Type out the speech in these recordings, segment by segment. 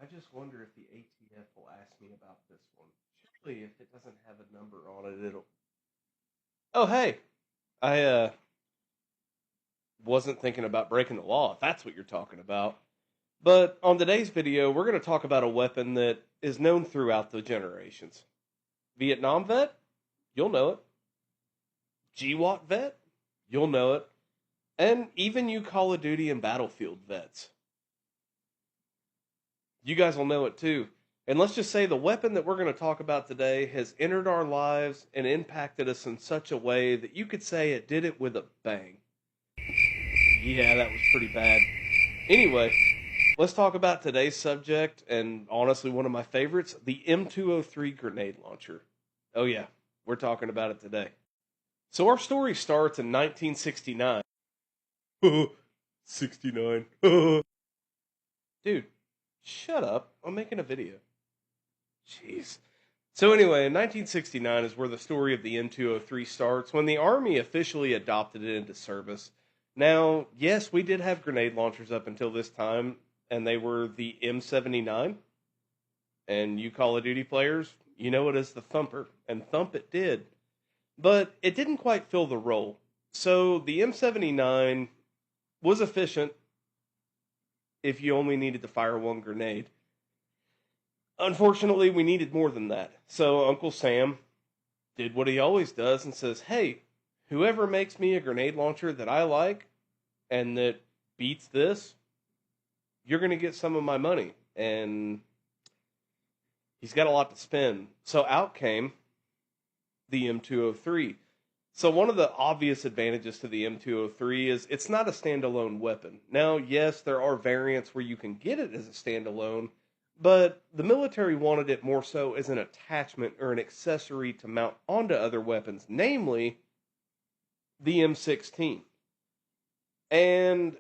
I just wonder if the ATF will ask me about this one. Surely, if it doesn't have a number on it, it'll. Oh, hey, I wasn't thinking about breaking the law. If that's what you're talking about. But on today's video, we're going to talk about a weapon that is known throughout the generations. Vietnam vet, you'll know it. GWAT vet, you'll know it. And even you Call of Duty and Battlefield vets, you guys will know it too. And let's just say the weapon that we're going to talk about today has entered our lives and impacted us in such a way that you could say it did it with a bang. Yeah, that was pretty bad. Anyway, let's talk about today's subject, and honestly, one of my favorites, the M203 grenade launcher. Oh, yeah, we're talking about it today. So, our story starts in 1969. 69. Dude, shut up. I'm making a video. Jeez. So, anyway, in 1969 is where the story of the M203 starts, when the Army officially adopted it into service. Now, yes, we did have grenade launchers up until this time, and they were the M79. And you Call of Duty players, you know it as the Thumper, and thump it did. But it didn't quite fill the role. So the M79 was efficient if you only needed to fire one grenade. Unfortunately, we needed more than that. So Uncle Sam did what he always does and says, hey, whoever makes me a grenade launcher that I like and that beats this, you're going to get some of my money. And he's got a lot to spend. So out came the M203. So one of the obvious advantages to the M203 is it's not a standalone weapon. Now, yes, there are variants where you can get it as a standalone, but the military wanted it more so as an attachment or an accessory to mount onto other weapons, namely the M16. And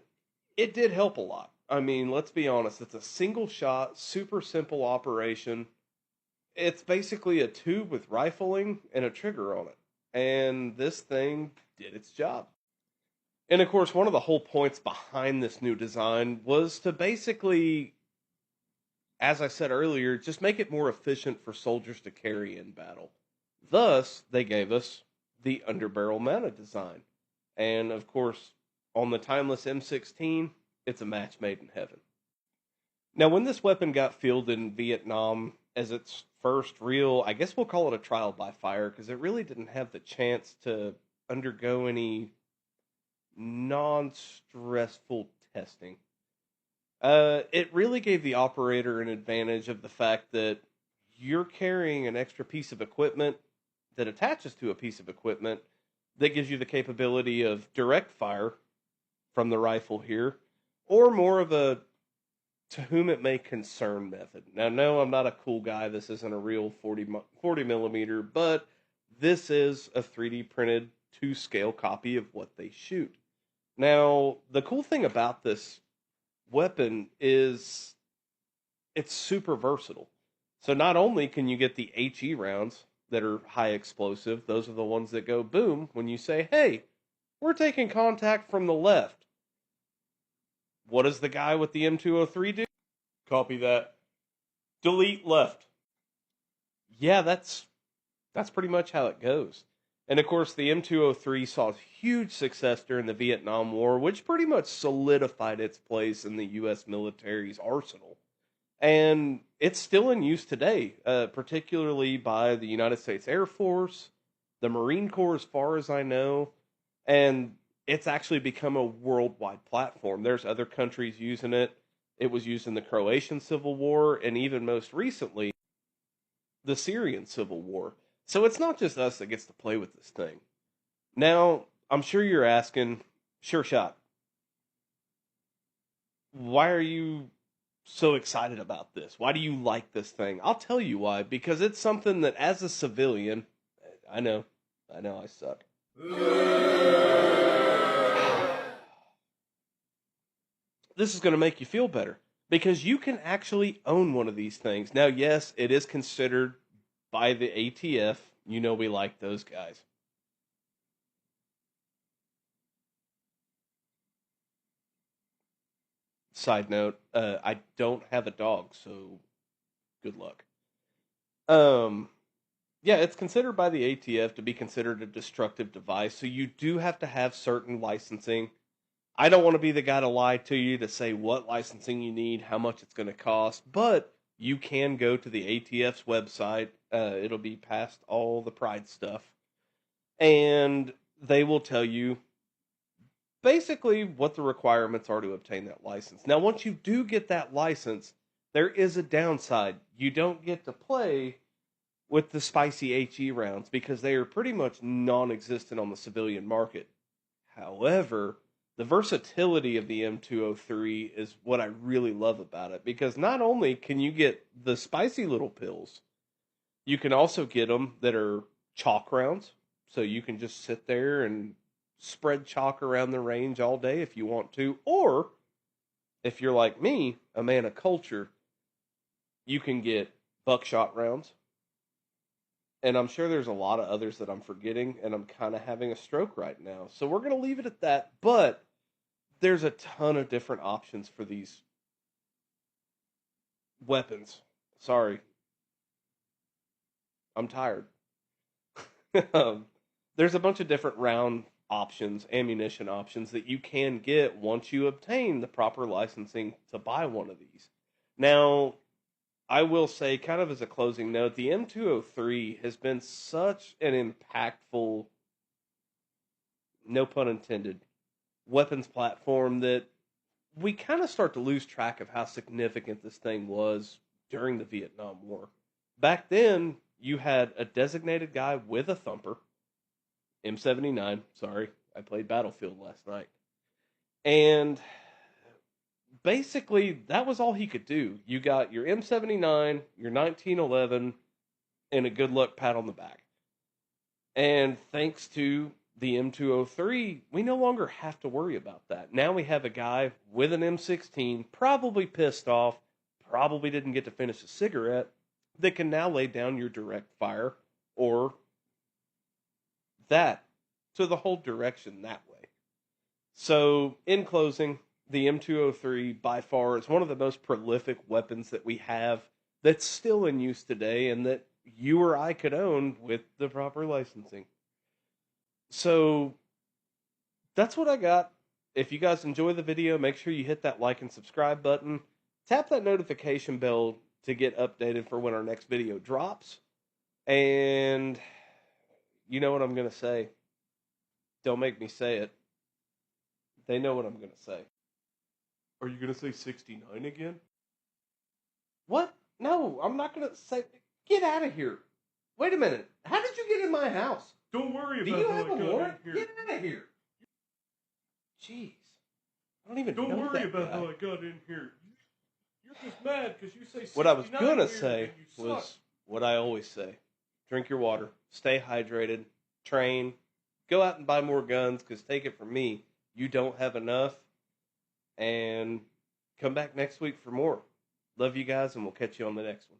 it did help a lot. I mean, let's be honest, it's a single shot, super simple operation. It's basically a tube with rifling and a trigger on it. And this thing did its job. And of course, one of the whole points behind this new design was to basically, as I said earlier, just make it more efficient for soldiers to carry in battle. Thus, they gave us the underbarrel mounted design. And of course, on the timeless M16, it's a match made in heaven. Now, when this weapon got fielded in Vietnam as its first real, I guess we'll call it a trial by fire, because it really didn't have the chance to undergo any non-stressful testing. It really gave the operator an advantage of the fact that you're carrying an extra piece of equipment that attaches to a piece of equipment that gives you the capability of direct fire from the rifle here, or more of a to whom it may concern method. Now, no, I'm not a cool guy. This isn't a real 40 millimeter, but this is a 3D printed to scale copy of what they shoot. Now, the cool thing about this weapon is it's super versatile. So not only can you get the HE rounds that are high explosive, those are the ones that go boom when you say, hey, we're taking contact from the left. What does the guy with the M203 do? Copy that. Delete left. Yeah, that's pretty much how it goes. And of course, the M203 saw huge success during the Vietnam War, which pretty much solidified its place in the U.S. military's arsenal. And it's still in use today, particularly by the United States Air Force, the Marine Corps, as far as I know, and it's actually become a worldwide platform. There's other countries using it. It was used in the Croatian Civil War, and even most recently, the Syrian Civil War. So it's not just us that gets to play with this thing. Now, I'm sure you're asking, sure shot, why are you so excited about this? Why do you like this thing? I'll tell you why. Because it's something that as a civilian, I know I suck. This is going to make you feel better because you can actually own one of these things. Now, yes, it is considered by the ATF. You know we like those guys. Side note, I don't have a dog, so good luck. Um, yeah, it's considered by the ATF to be considered a destructive device, so you do have to have certain licensing. I don't want to be the guy to lie to you to say what licensing you need, how much it's going to cost, but you can go to the ATF's website. It'll be past all the Pride stuff, and they will tell you basically what the requirements are to obtain that license. Now, once you do get that license, there is a downside. You don't get to play with the spicy HE rounds because they are pretty much non existent on the civilian market. However, the versatility of the M203 is what I really love about it because not only can you get the spicy little pills, you can also get them that are chalk rounds. So you can just sit there and spread chalk around the range all day if you want to. Or if you're like me, a man of culture, you can get buckshot rounds. And I'm sure there's a lot of others that I'm forgetting, and I'm kind of having a stroke right now. So we're going to leave it at that. But there's a ton of different options for these weapons. Sorry, I'm tired. um, there's a bunch of different round options, ammunition options that you can get once you obtain the proper licensing to buy one of these. Now, I will say, kind of as a closing note, the M203 has been such an impactful, no pun intended, weapons platform that we kind of start to lose track of how significant this thing was during the Vietnam War. Back then, you had a designated guy with a thumper, M79, sorry, I played Battlefield last night. And basically, that was all he could do. You got your M79, your 1911, and a good luck pat on the back. And thanks to the M203, we no longer have to worry about that. Now we have a guy with an M16, probably pissed off, probably didn't get to finish a cigarette, that can now lay down your direct fire or that to the whole direction that way. So, in closing, the M203 by far is one of the most prolific weapons that we have that's still in use today and that you or I could own with the proper licensing. So, that's what I got. If you guys enjoy the video, make sure you hit that like and subscribe button. Tap that notification bell to get updated for when our next video drops. And you know what I'm going to say. Don't make me say it. They know what I'm going to say. Are you going to say 69 again? What? No, I'm not going to say... Get out of here. Wait a minute. How did you get in my house? Don't worry about Do how you I have a got warrant? in here. Get out of here. Jeez. I don't even Don't know worry that about guy. how I got in here. You're just mad because you say 69 What I was going to here say and you was suck. what I always say. Drink your water. Stay hydrated. Train. Go out and buy more guns because take it from me, you don't have enough. And come back next week for more. Love you guys, and we'll catch you on the next one.